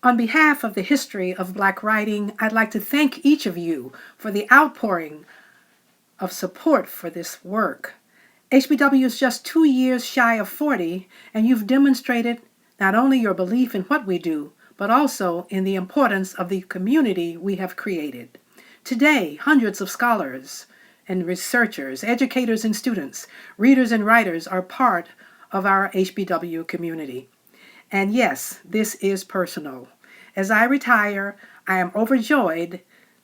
On behalf of the history of Black writing, I'd like to thank each of you for the outpouring of support for this work. HBW is just 2 years shy of 40, and you've demonstrated not only your belief in what we do, but also in the importance of the community we have created. Today, hundreds of scholars and researchers, educators and students, readers and writers are part of our HBW community. And yes, this is personal. As I retire, I am overjoyed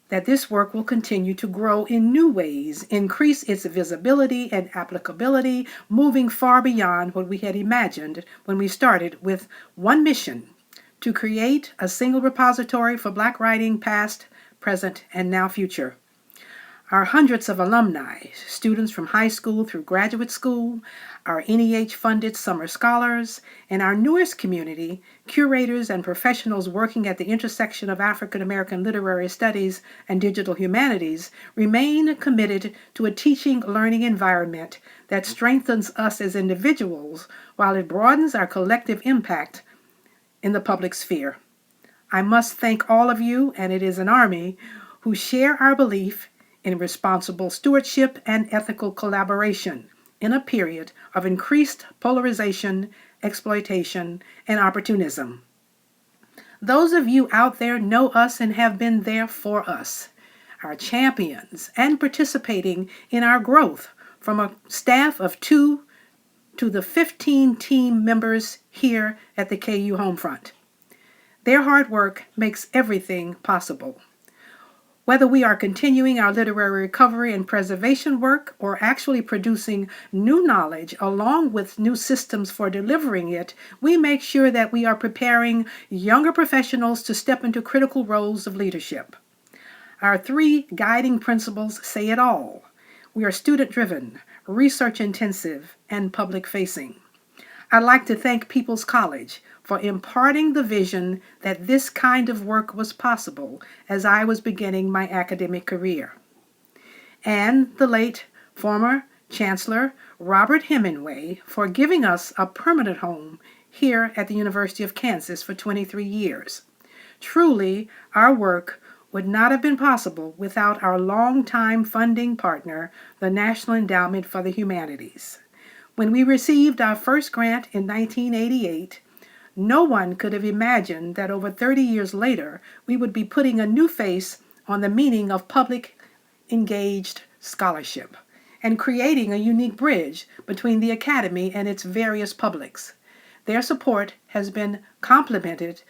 that this work will continue to grow in new ways, increase its visibility and applicability, moving far beyond what we had imagined when we started with one mission: to create a single repository for Black writing, past, present, and now future. Our hundreds of alumni, students from high school through graduate school, our NEH-funded summer scholars, and our newest community, curators and professionals working at the intersection of African American literary studies and digital humanities, remain committed to a teaching learning environment that strengthens us as individuals while it broadens our collective impact in the public sphere. I must thank all of you, and it is an army, who share our belief in responsible stewardship and ethical collaboration in a period of increased polarization, exploitation, and opportunism. Those of you out there know us and have been there for us, our champions, and participating in our growth from a staff of 2 to the 15 team members here at the KU Homefront. Their hard work makes everything possible. Whether we are continuing our literary recovery and preservation work or actually producing new knowledge along with new systems for delivering it, we make sure that we are preparing younger professionals to step into critical roles of leadership. Our 3 guiding principles say it all. We are student-driven, research-intensive, and public-facing. I'd like to thank People's College for imparting the vision that this kind of work was possible as I was beginning my academic career. And the late former Chancellor Robert Hemingway for giving us a permanent home here at the University of Kansas for 23 years. Truly, our work would not have been possible without our longtime funding partner, the National Endowment for the Humanities. When we received our first grant in 1988, no one could have imagined that over 30 years later, we would be putting a new face on the meaning of public engaged scholarship and creating a unique bridge between the Academy and its various publics. Their support has been complemented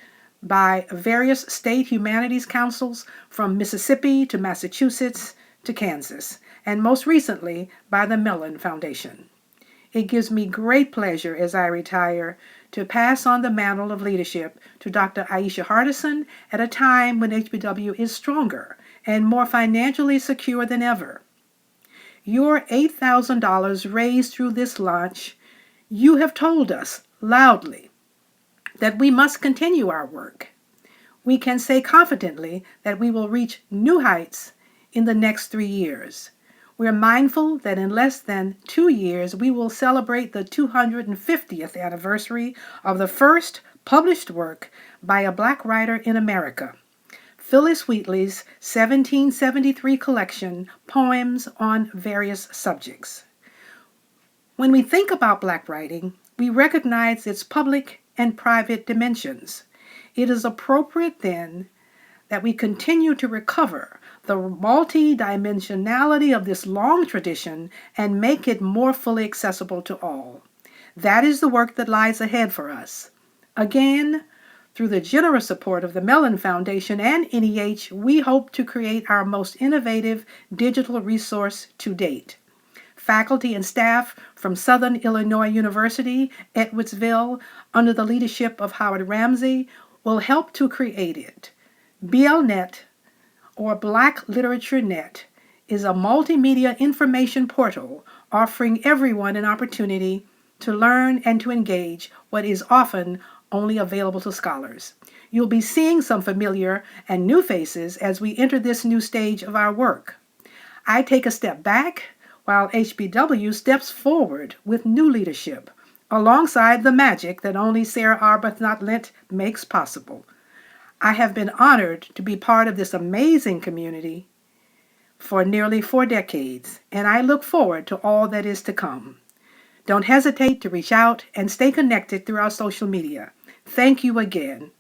by various state humanities councils from Mississippi to Massachusetts to Kansas, and most recently by the Mellon Foundation. It gives me great pleasure as I retire to pass on the mantle of leadership to Dr. Aisha Hardison at a time when HBW is stronger and more financially secure than ever. Your $8,000 raised through this launch, you have told us loudly that we must continue our work. We can say confidently that we will reach new heights in the next 3 years. We are mindful that in less than 2 years, we will celebrate the 250th anniversary of the first published work by a Black writer in America, Phyllis Wheatley's 1773 collection, Poems on Various Subjects. When we think about Black writing, we recognize its public and private dimensions. It is appropriate then that we continue to recover the multi-dimensionality of this long tradition and make it more fully accessible to all. That is the work that lies ahead for us. Again, through the generous support of the Mellon Foundation and NEH, we hope to create our most innovative digital resource to date. Faculty and staff from Southern Illinois University, Edwardsville, under the leadership of Howard Ramsey, will help to create it. BLNet, or Black Literature Net, is a multimedia information portal offering everyone an opportunity to learn and to engage what is often only available to scholars. You'll be seeing some familiar and new faces as we enter this new stage of our work. I take a step back while HBW steps forward with new leadership, alongside the magic that only Sarah Arbuthnot Lent makes possible. I have been honored to be part of this amazing community for nearly 4 decades, and I look forward to all that is to come. Don't hesitate to reach out and stay connected through our social media. Thank you again.